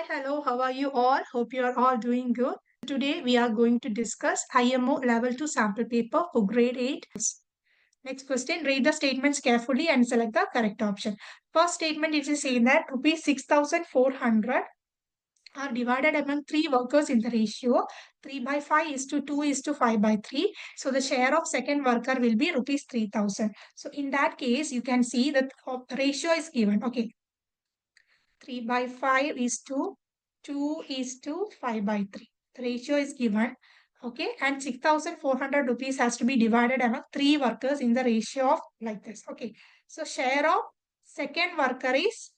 Hello, how are you all? Hope you are all doing good. Today we are going to discuss IMO Level 2 sample paper for grade 8. Next question, read the statements carefully and select the correct option. First statement it is saying that rupees 6,400 are divided among three workers in the ratio 3 by 5 is to 2 is to 5 by 3. So the share of second worker will be rupees 3,000. So in that case, you can see that the ratio is given. Okay, 3 by 5 is to 2 is to 5 by 3. The ratio is given. Okay, and 6,400 rupees has to be divided among three workers in the ratio of like this. Okay, so share of second worker is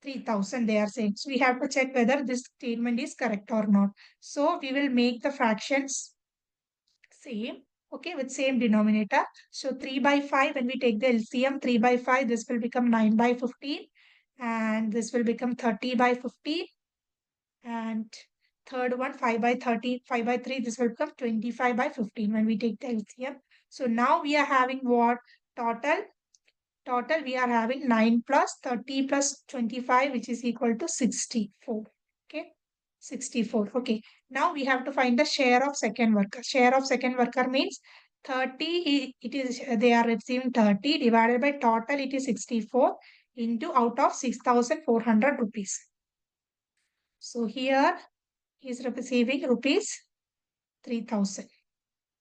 3,000 they are saying. So we have to check whether this statement is correct or not. So we will make the fractions same. Okay, with same denominator. So 3 by 5, when we take the LCM, 3 by 5, this will become 9 by 15. And this will become 30 by 15. And third one, 5 by 30, 5 by 3, this will become 25 by 15 when we take the LCM. So now we are having what? Total we are having 9 plus 30 plus 25, which is equal to 64. Okay, 64. Okay, now we have to find the share of second worker. Share of second worker means 30, it is they are receiving 30 divided by total, it is 64 into out of 6,400 rupees. So here he is receiving rupees 3,000.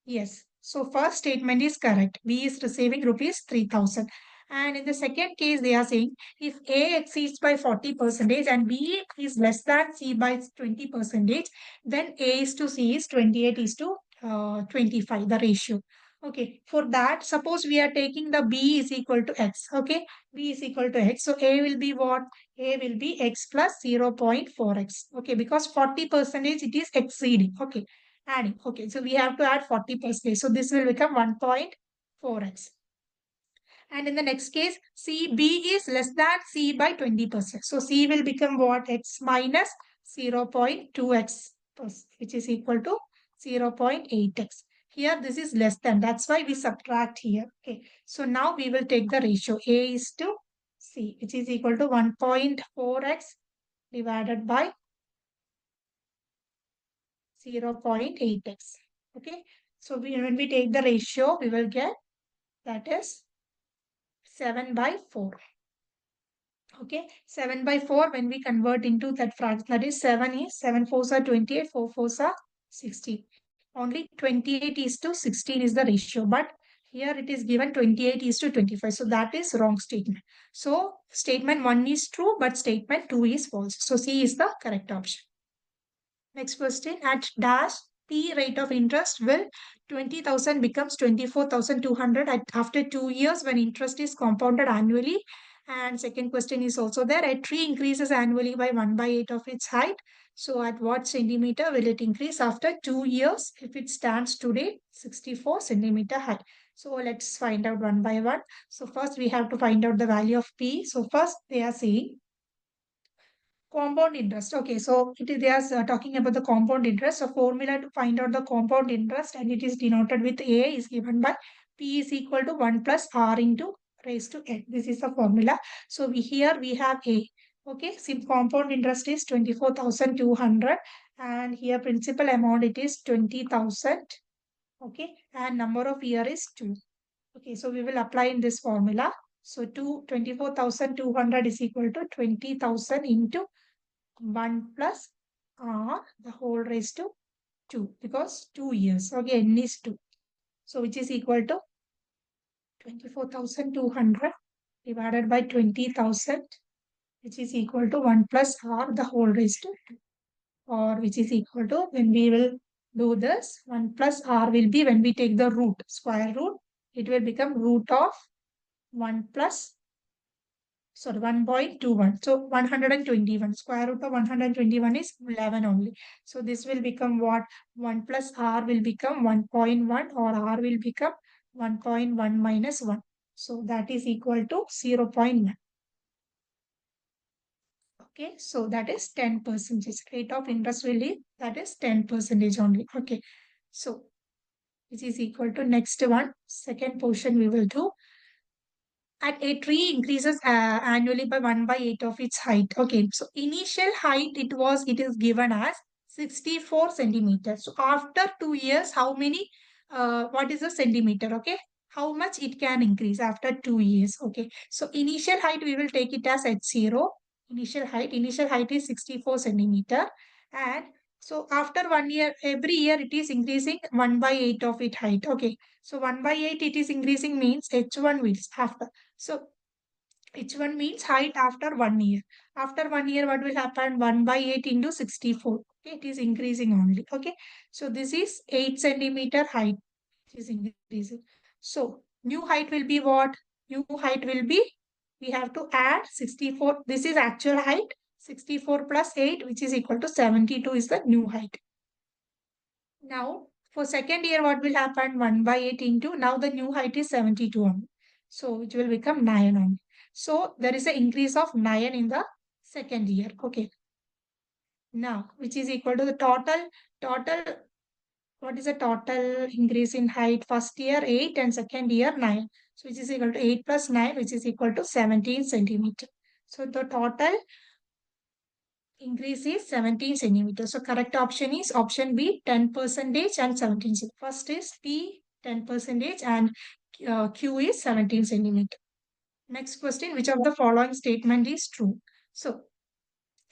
Yes. So first statement is correct. B is receiving rupees 3,000. And in the second case, they are saying if A exceeds by 40% and B is less than C by 20%, then A is to C is 28 is to 25, the ratio. Okay, for that, suppose we are taking the B is equal to X. Okay, B is equal to X. So A will be what? A will be X plus 0.4X. Okay, because 40% it is exceeding. Okay, adding. Okay, so we have to add 40%. So this will become 1.4x. And in the next case, B is less than C by 20%. So C will become what? X minus 0.2x, which is equal to 0.8x. Here, this is less than. That's why we subtract here. Okay. So now we will take the ratio A is to C, which is equal to 1.4x divided by 0.8x. Okay. So when we take the ratio, we will get that is 7 by 4. Okay, 7 by 4 when we convert into that fraction, that is 7 fours are 28, 4 fours are 16. Only 28 is to 16 is the ratio, but here it is given 28 is to 25. So that is wrong statement. So statement 1 is true, but statement 2 is false. So C is the correct option. Next question, at dash P rate of interest will 20,000 becomes 24,200 after 2 years when interest is compounded annually. And second question is also there. A tree increases annually by 1 by 8 of its height. So at what centimeter will it increase after 2 years if it stands today 64 centimeter height? So let's find out one by one. So first we have to find out the value of P. So first they are saying compound interest. Okay, so they are talking about the compound interest. So formula to find out the compound interest, and it is denoted with A is given by P is equal to 1 plus R into raised to N. This is the formula. So here we have A. Okay, so compound interest is 24,200 and here principal amount it is 20,000. Okay, and number of year is 2. Okay, so we will apply in this formula. So 24,200 is equal to 20,000 into 1 plus R the whole raised to 2 because 2 years. Okay, N is 2. So which is equal to 24,200 divided by 20,000, which is equal to 1 plus R the whole raised to 2, or which is equal to, when we will do this, 1 plus R will be, when we take the root, square root, it will become root of 1 plus 1.21. So 121. Square root of 121 is 11 only. So this will become what? 1 plus R will become 1.1 or R will become 1.1 minus 1. So that is equal to 0.1. Okay, so that is 10%. Rate of interest will be, that is 10% only. Okay, so this is equal to next one. Second portion we will do. at a tree increases annually by 1 by 8 of its height. Okay, so initial height it is given as 64 centimeters. So after 2 years, how many, what is the centimeter? Okay, how much it can increase after 2 years? Okay, so initial height we will take it as H0. Initial height is 64 centimeter. And so after 1 year, every year it is increasing 1 by 8 of its height. Okay, so 1 by 8 it is increasing means H1 means after. So H1 means height after 1 year. After 1 year, what will happen? 1 by 8 into 64. Okay, it is increasing only. Okay, so this is 8 centimeter height. It is increasing. So new height will be what? New height will be, we have to add 64. This is actual height. 64 plus 8, which is equal to 72 is the new height. Now, for second year, what will happen? 1 by 8 into, now the new height is 72 only. So, it will become 9 only. So, there is an increase of 9 in the second year. Okay. Now, which is equal to the total, what is the total increase in height? First year 8 and second year 9. So, which is equal to 8 plus 9, which is equal to 17 centimeter. So, the total increase is 17 centimeters. So correct option is option B, 10 percentage and 17 centimeters. First is P, 10 percentage, and Q is 17 centimeter. Next question, which of the following statement is true? So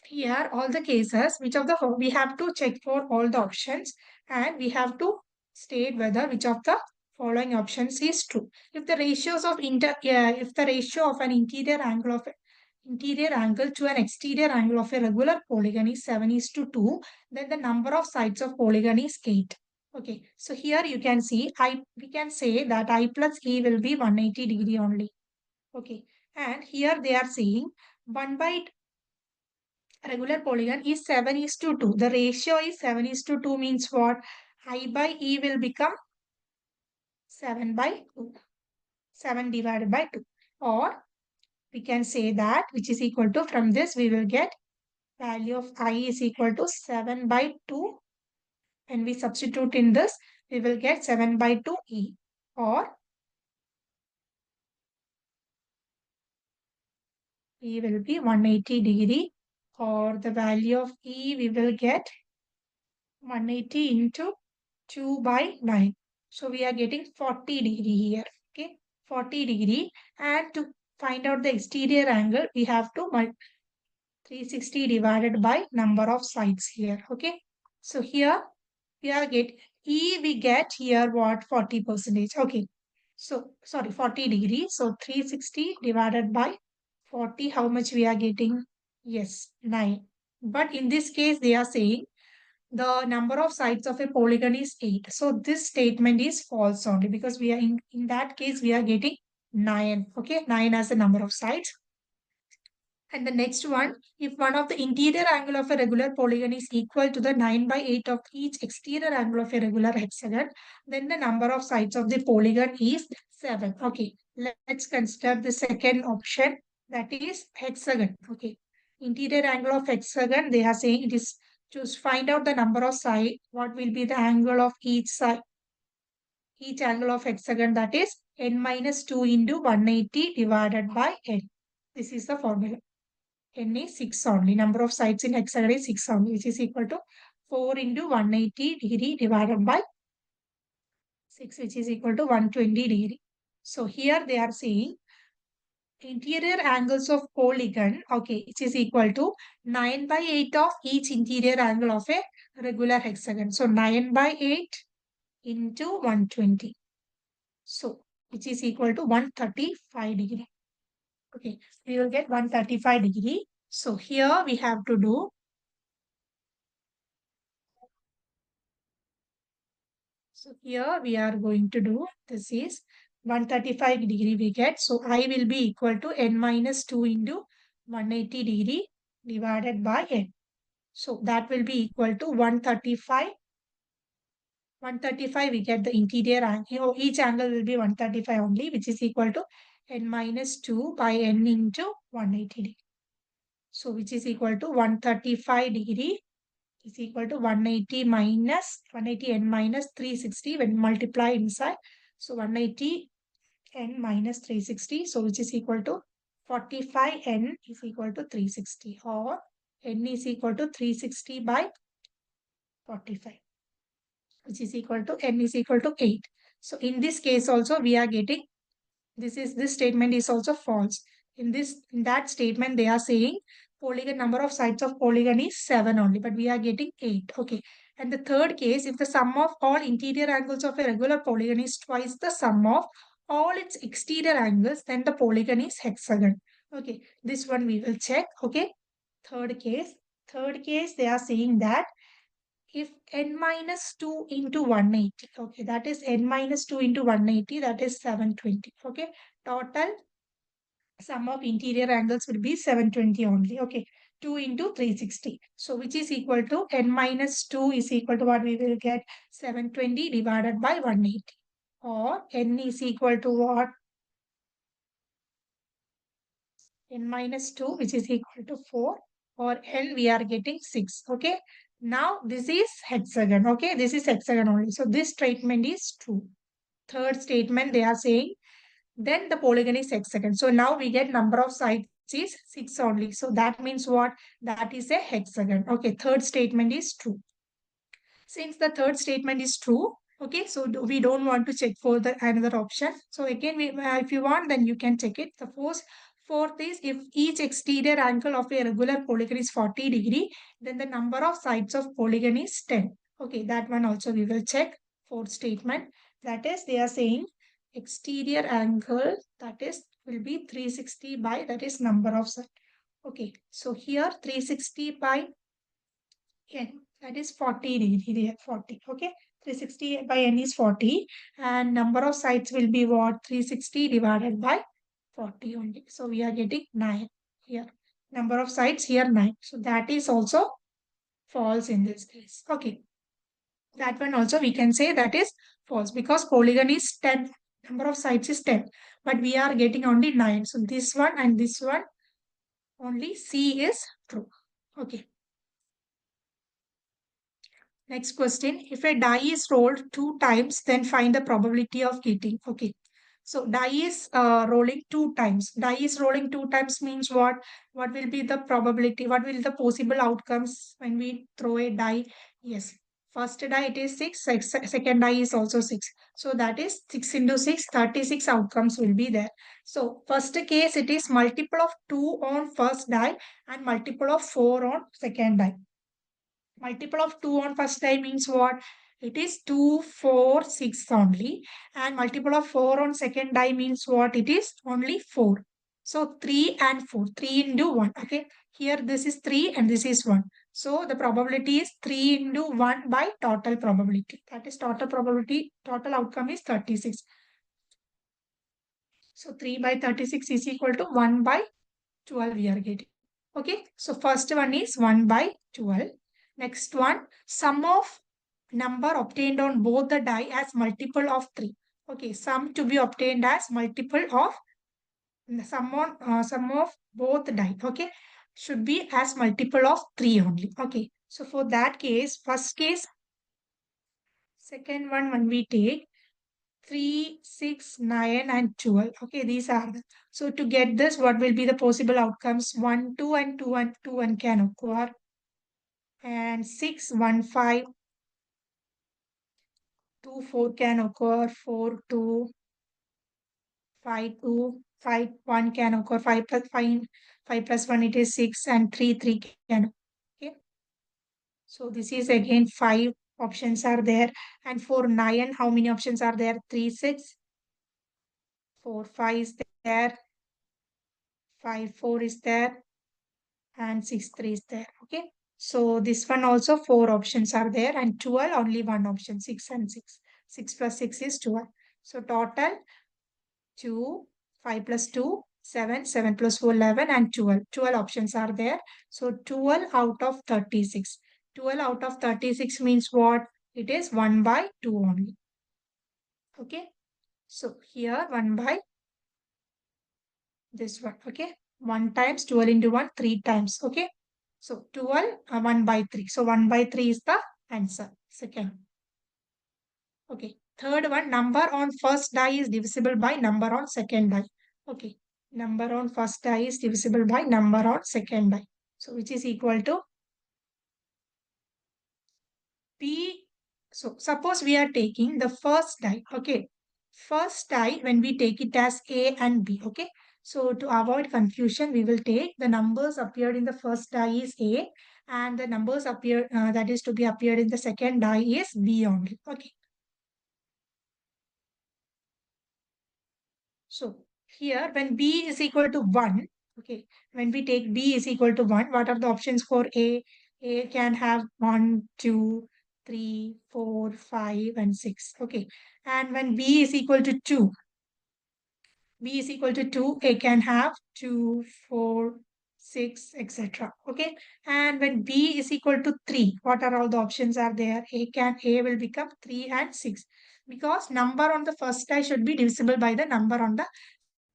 here all the cases, which of the, we have to check for all the options and we have to state whether which of the following options is true. If the ratios of if the ratio of an interior angle to an exterior angle of a regular polygon is 7:2, then the number of sides of polygon is 8. Okay, so here you can see we can say that I plus E will be 180 degree only. Okay, and here they are saying 1 by regular polygon is 7:2. The ratio is 7:2 means what? I by E will become 7 by 2. 7 divided by 2. Or we can say that, which is equal to, from this we will get value of I is equal to 7 by 2. When we substitute in this, we will get 7 by 2 E. Or E will be 180 degree. Or the value of E we will get 180 into 2 by 9. So we are getting 40 degree here. Okay, 40 degree. And to find out the exterior angle, we have to 360 divided by number of sides here. Okay, so here we are get E, we get here what? 40 percentage. Okay, so sorry, 40 degrees. So 360 divided by 40, how much we are getting? Yes, 9. But in this case, they are saying the number of sides of a polygon is 8. So this statement is false only, because we are in that case, we are getting 9. Okay, 9 as the number of sides. And the next one, if one of the interior angle of a regular polygon is equal to the 9 by 8 of each exterior angle of a regular hexagon, then the number of sides of the polygon is 7. Okay, let's consider the second option, that is hexagon. Okay, interior angle of hexagon, they are saying it is to find out the number of side, what will be the angle of each side, each angle of hexagon, that is n minus 2 into 180 divided by n. This is the formula. N is 6 only. Number of sides in hexagon is 6 only, which is equal to 4 into 180 degree divided by 6, which is equal to 120 degree. So here they are saying interior angles of polygon, okay, which is equal to 9 by 8 of each interior angle of a regular hexagon. So 9 by 8 into 120. So which is equal to 135 degree. Okay, we will get 135 degree. So here we have to do, so here we are going to do, this is 135 degree we get. So I will be equal to n minus 2 into 180 degree divided by n. So that will be equal to 135. 135 we get the interior angle. Each angle will be 135 only, which is equal to n minus 2 by n into 180 degree. So which is equal to 135 degree is equal to 180 minus 180 n minus 360 when multiply inside. So 180 n minus 360. So which is equal to 45 n is equal to 360, or n is equal to 360 by 45, which is equal to n is equal to 8. So in this case also we are getting, this statement is also false. In that statement they are saying polygon number of sides of polygon is 7 only, but we are getting 8. Okay. And the third case, if the sum of all interior angles of a regular polygon is twice the sum of all its exterior angles, then the polygon is hexagon. Okay. This one we will check. Okay. Third case. Third case, they are saying that if n minus 2 into 180, okay, that is n minus 2 into 180, that is 720. Okay. Total sum of interior angles will be 720 only. Okay. 2 into 360. So which is equal to n minus 2 is equal to what we will get, 720 divided by 180. Or n is equal to what? N minus 2, which is equal to 4. Or n we are getting 6. Okay. Now this is hexagon. Okay. This is hexagon only. So this statement is true. Third statement they are saying, then the polygon is hexagon. So now we get number of sides is 6 only. So that means what? That is a hexagon. Okay, third statement is true. Since the third statement is true, okay, so we don't want to check for the another option. So again, if you want, then you can check it. The fourth is, if each exterior angle of a regular polygon is 40 degree, then the number of sides of polygon is 10. Okay, that one also we will check. Fourth statement, that is they are saying exterior angle, that is will be 360 by, that is number of sides. Okay, so here 360 by n, that is 40 degree, 40. Okay, 360 by n is 40, and number of sides will be what? 360 divided by 40 only. So we are getting 9 here. Number of sides here 9. So that is also false in this case. Okay, that one also we can say that is false, because polygon is 10, number of sides is 10, but we are getting only 9. So this one and this one, only C is true. Okay. Next question. If a die is rolled 2 times, then find the probability of hitting. Okay. So die is rolling 2 times. Die is rolling 2 times means what? What will be the probability? What will the possible outcomes when we throw a die? Yes. First die it is 6. Second die is also 6. So that is 6 into 6, 36 outcomes will be there. So first case it is multiple of 2 on first die and multiple of 4 on second die. Multiple of 2 on first die means what? It is 2, 4, 6 only. And multiple of 4 on second die means what? It is only 4. So 3 and 4. 3 into 1. Okay. Here this is 3 and this is 1. So the probability is 3 into 1 by total probability. That is total probability. Total outcome is 36. So 3 by 36 is equal to 1 by 12 we are getting. Okay, so first one is 1 by 12. Next one, sum of number obtained on both the die as multiple of 3. Okay, sum to be obtained as multiple of sum of both die. Okay, should be as multiple of 3 only. Okay, so for that case, first case, second one when we take 3, 6, 9 and 12. Okay, these are the. So to get this, what will be the possible outcomes? 1, 2 and 2 and 2 and can occur. And 6, 1, 5, 2, 4 can occur. 4, 2, 5, 2, 5, 1 can occur. 5 plus 5, 5 plus 1 it is 6 and 3, 3 can. Okay. So this is again 5 options are there. And for 9, how many options are there? 3, 6, 4, 5 is there. 5, 4 is there, and 6, 3 is there. Okay. So this one also 4 options are there, and 12 only one option, 6 and 6. 6 plus 6 is 12. So total 2, 5 plus 2, 7, 7 plus 4, 11 and 12. 12 options are there. So 12 out of 36. 12 out of 36 means what? It is 1 by 2 only. Okay. So here 1 by this one. Okay. 1 times 12 into 1, 3 times. Okay. So 12, 1 by 3. So 1 by 3 is the answer. Second. Okay. Third one, number on first die is divisible by number on second die. Okay, number on first die is divisible by number on second die. So which is equal to P. So suppose we are taking the first die. Okay, first die when we take it as A and B. Okay, so to avoid confusion, we will take the numbers appeared in the first die is A, and the numbers appear that is to be appeared in the second die is B only. Okay. So here when B is equal to 1, okay, when we take B is equal to 1, what are the options for A? A can have 1, 2, 3, 4, 5, and 6. Okay. And when B is equal to 2, B is equal to 2, A can have 2, 4, 6, etc. Okay. And when B is equal to 3, what are all the options are there? A will become 3 and 6. Because number on the first die should be divisible by the number on the.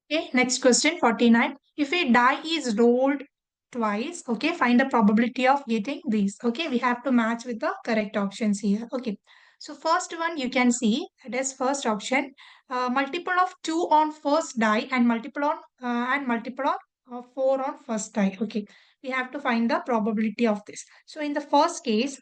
Okay, next question 49. If a die is rolled twice, okay, find the probability of getting these. Okay, we have to match with the correct options here. Okay, so first one you can see that is first option, multiple of 2 on first die and multiple of 4 on first die. Okay, we have to find the probability of this. So in the first case,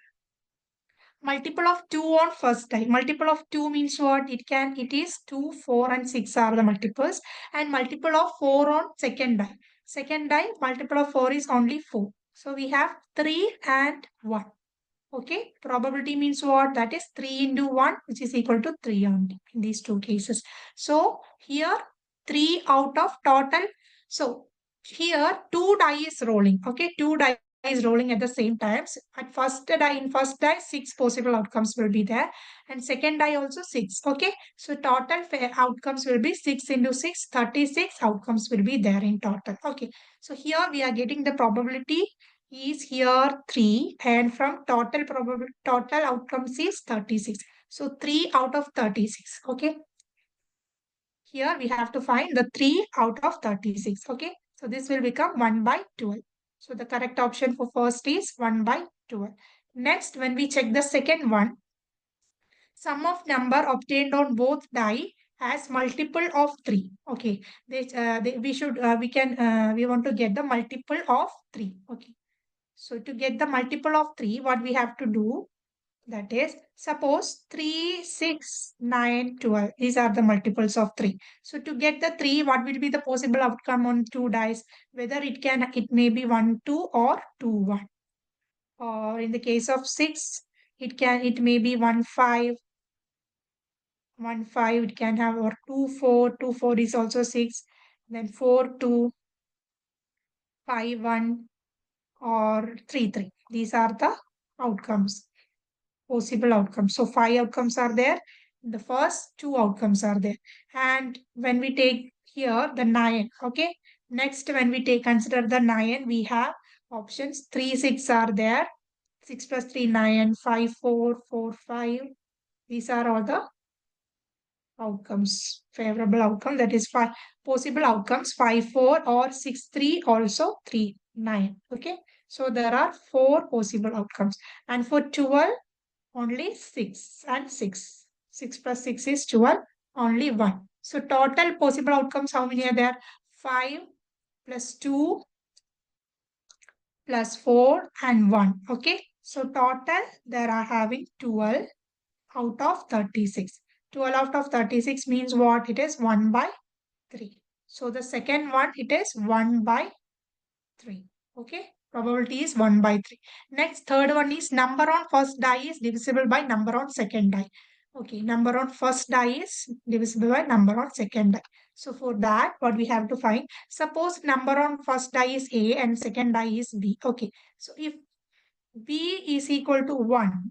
multiple of 2 on first die. Multiple of 2 means what? It is 2, 4 and 6 are the multiples. And multiple of 4 on second die. Second die, multiple of 4 is only 4. So we have 3 and 1. Okay, probability means what? That is 3 into 1, which is equal to 3 only in these two cases. So here 3 out of total. So here 2 die is rolling. Okay, 2 die is rolling at the same time. So at first die, 6 possible outcomes will be there. And second die also 6. Okay, so total outcomes will be 6 into 6, 36 outcomes will be there in total. Okay, so here we are getting the probability is here 3, and from total outcomes is 36. So 3 out of 36. Okay. Here we have to find the 3 out of 36. Okay. So this will become 1 by 12. So the correct option for first is 1 by 12. Next, when we check the second one, sum of number obtained on both die as multiple of 3. Okay. We want to get the multiple of 3. Okay. So to get the multiple of 3, what we have to do, that is, suppose 3, 6, 9, 12. These are the multiples of 3. So to get the 3, what will be the possible outcome on 2 dice? Whether it may be 1, 2 or 2, 1. Or in the case of 6, it may be 1, 5. 1, 5 it can have, or 2, 4. 2, 4 is also 6. Then 4, 2, 5, 1 or 3, 3. These are the outcomes. Possible outcomes. So 5 outcomes are there. The first 2 outcomes are there. And when we take here the 9, okay. Next, when we consider the 9, we have options 3, 6 are there. 6 plus 3, 9, 5, 4, 4, 5. These are all the outcomes. Favorable outcome, that is 5 possible outcomes, 5, 4 or 6, 3, also 3, 9. Okay. So there are 4 possible outcomes. And for 12, only 6 and 6. 6 plus 6 is 12, only 1. So total possible outcomes, how many are there? 5 plus 2 plus 4 and 1. Okay. So total, there are having 12 out of 36. 12 out of 36 means what? It is 1 by 3. So the second one, it is 1 by 3. Okay. Probability is 1 by 3. Next, third one is number on first die is divisible by number on second die. Okay, number on first die is divisible by number on second die. So for that, what we have to find, suppose number on first die is A and second die is B. Okay, so if B is equal to 1,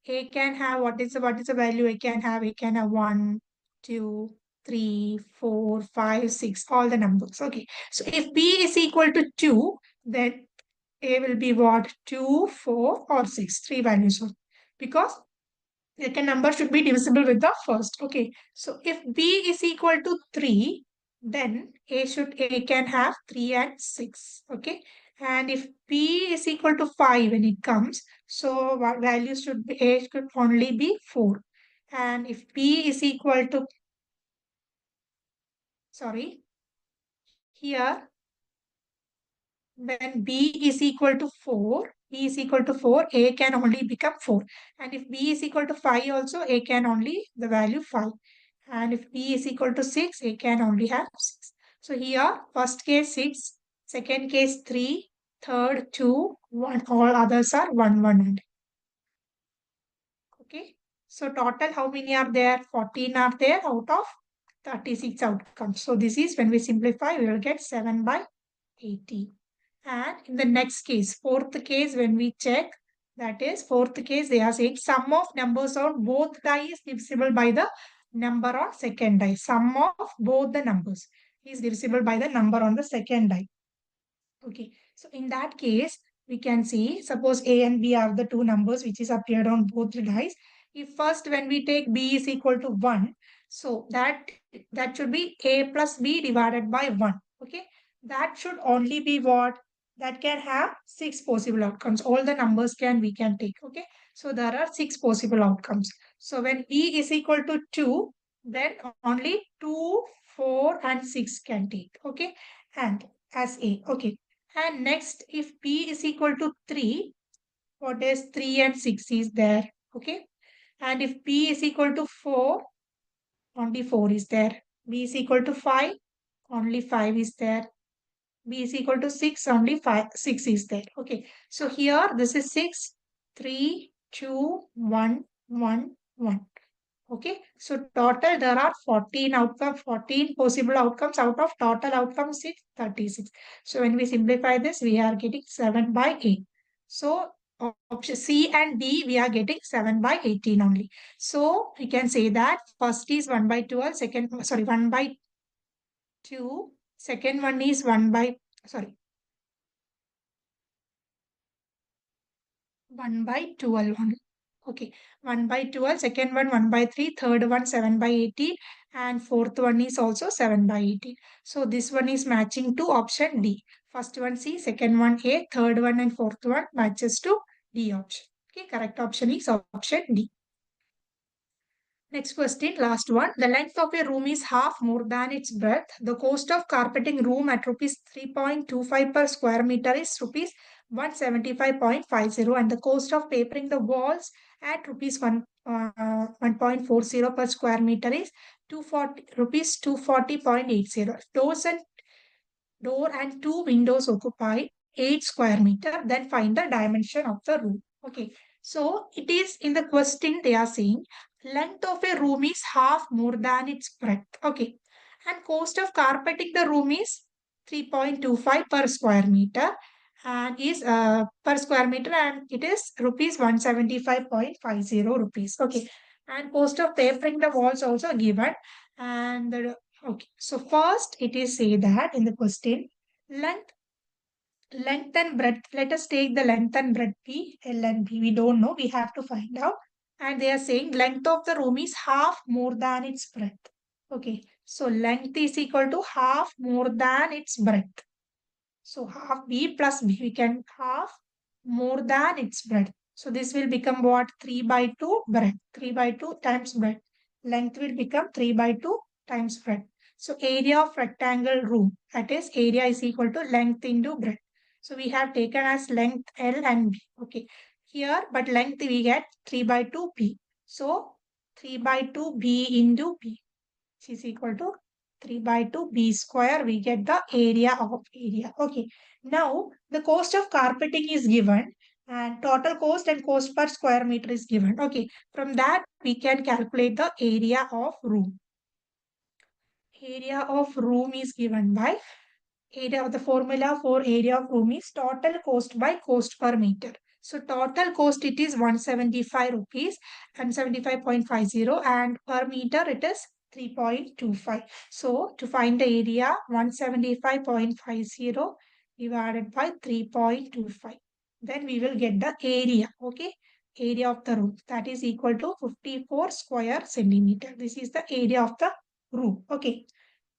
A can have, what is the value A can have? A can have 1, 2, 3, 4, 5, 6, all the numbers. Okay, so if B is equal to 2, then A will be what? 2, 4 or 6, 3 values. Because second number should be divisible with the first. Okay, so if B is equal to 3, then A can have 3 and 6. Okay, and if B is equal to 5 when it comes, so what value should be? A should only be 4. And if B is equal to, sorry, here when B is equal to 4, B is equal to 4, A can only become 4. And if B is equal to 5 also, A can only the value 5. And if B is equal to 6, A can only have 6. So here, first case 6, second case 3, third 2, 1, all others are 1, 1 only. Okay. So total how many are there? 14 are there out of 36 outcomes. So this is when we simplify, we will get 7 by 80. And in the next case, fourth case, when we check, that is fourth case, they are saying sum of numbers on both die is divisible by the number on second die. Sum of both the numbers is divisible by the number on the second die. Okay, so in that case, we can see, suppose A and B are the two numbers which is appeared on both the dice. If first when we take B is equal to 1, so that should be A plus B divided by 1. Okay, that should only be what? That can have 6 possible outcomes. All the numbers we can take. Okay, so there are 6 possible outcomes. So when B is equal to 2, then only 2, 4 and 6 can take. Okay, and as A. Okay. And next, if P is equal to 3, what is 3 and 6 is there? Okay. And if P is equal to 4, only 4 is there. B is equal to 5, only 5 is there. B is equal to 6, only 6 is there. Okay. So here, this is 6, 3, 2, 1, 1, 1. Okay, so total there are 14 outcomes, 14 possible outcomes out of total outcomes is 36. So when we simplify this, we are getting 7 by 8. So option C and D, we are getting 7 by 18 only. So we can say that first is 1 by 12, second, sorry, 1 by 2, second one is 1 by, sorry, 1 by 12 only. Okay, 1 by 12, second one 1 by 3, third one 7 by 18, and fourth one is also 7 by 18. So this one is matching to option D. First one C, second one A, third one and fourth one matches to D option. Okay, correct option is option D. Next question, last one. The length of a room is half more than its breadth. The cost of carpeting room at rupees 3.25 per square meter is rupees 175.50, and the cost of papering the walls at rupees 1.40 per square meter is 240 rupees 240.80. Door and two windows occupy 8 square meter, then find the dimension of the room. Okay, so it is in the question they are saying length of a room is half more than its breadth. Okay, and cost of carpeting the room is 3.25 per square meter and is per square meter, and it is rupees 175.50 rupees. Okay, and cost of papering the walls also given, and okay, so first it is say that in the question length and breadth. Let us take the length and breadth P, L and B. We don't know. We have to find out. And they are saying length of the room is half more than its breadth. Okay. So length is equal to half more than its breadth. So half B plus B, we can half more than its breadth. So this will become what? 3 by 2 breadth. 3 by 2 times breadth. Length will become 3 by 2 times breadth. So area of rectangle room, that is area is equal to length into breadth. So we have taken as length L and B. Okay. Here, but length we get 3 by 2 B. So 3 by 2 B into B, which is equal to 3 by 2 B square. We get the area of area. Okay. Now, the cost of carpeting is given and total cost and cost per square meter is given. Okay. From that, we can calculate the area of room. Area of room is given by area of the formula for area of room is total cost by cost per meter. So total cost it is 175 rupees and 75.50 and per meter it is 3.25. So to find the area 175.50 divided by 3.25. Then we will get the area. Okay. Area of the room that is equal to 54 square centimeter. This is the area of the room. Okay.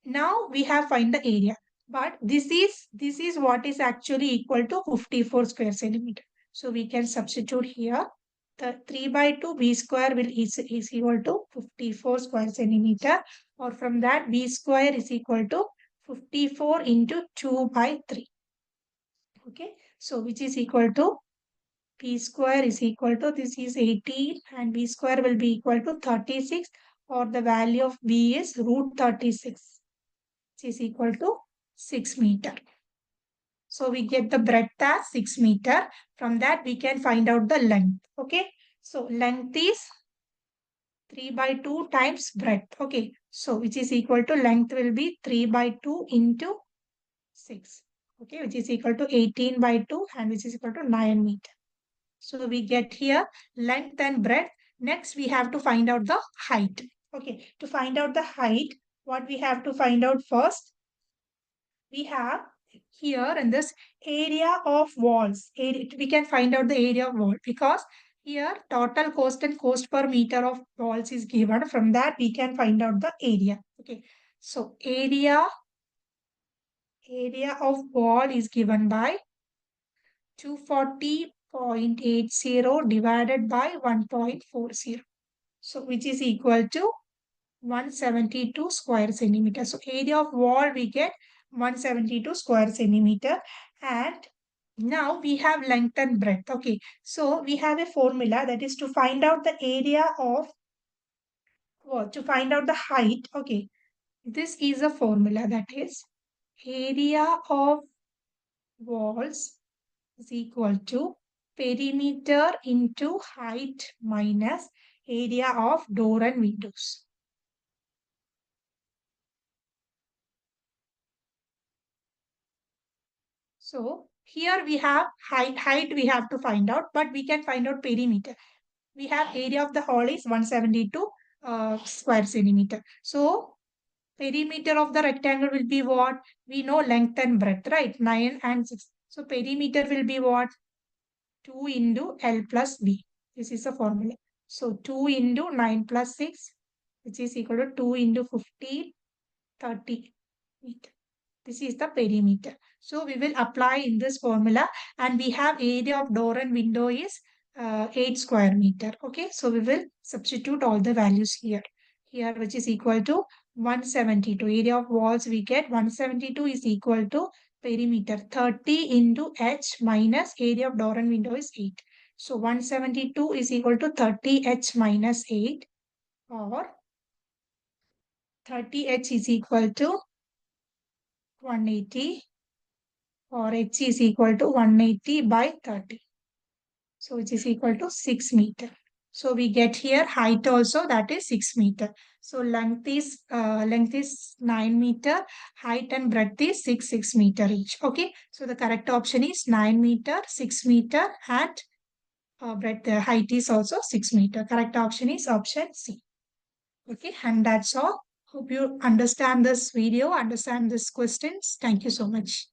Now we have find the area. But this is what is actually equal to 54 square centimeter. So we can substitute here the 3 by 2 b square is equal to 54 square centimeter, or from that b square is equal to 54 into 2 by 3. Okay, so which is equal to b square is equal to, this is 18 and b square will be equal to 36, or the value of b is root 36, which is equal to 6 meter. So we get the breadth as 6 meter. From that we can find out the length. Okay, so length is 3 by 2 times breadth. Okay, so which is equal to, length will be 3 by 2 into 6. Okay, which is equal to 18 by 2 and which is equal to 9 meter. So we get here length and breadth. Next we have to find out the height. Okay, to find out the height, what we have to find out first, we have here in this area of walls. We can find out the area of wall because here total cost and cost per meter of walls is given. From that we can find out the area. Okay, so area of wall is given by 240.80 divided by 1.40. So which is equal to 172 square centimeter. So area of wall we get 172 square centimeter. And now we have length and breadth. Okay, so we have a formula, that is to find out the area of, well, to find out the height. Okay, this is a formula, that is area of walls is equal to perimeter into height minus area of door and windows. So here we have height we have to find out, but we can find out perimeter. We have area of the hall is 172 square centimeter. So perimeter of the rectangle will be what? We know length and breadth, right? 9 and 6. So perimeter will be what? 2 into L plus B. This is the formula. So 2 into 9 plus 6, which is equal to 2 into 15, 30 meter. This is the perimeter. So we will apply in this formula, and we have area of door and window is 8 square meter. Okay, so we will substitute all the values here. Here, which is equal to 172. Area of walls we get 172 is equal to perimeter 30 into H minus area of door and window is 8. So 172 is equal to 30H minus 8, or 30H is equal to 180, or H is equal to 180 by 30. So which is equal to 6 meter. So we get here height also, that is 6 meter. So length is 9 meter, height and breadth is 6 meter each. Okay, so the correct option is 9 meter, 6 meter, and breadth height is also 6 meter. Correct option is option C. Okay, and that's all. Hope you understand this video, understand these questions. Thank you so much.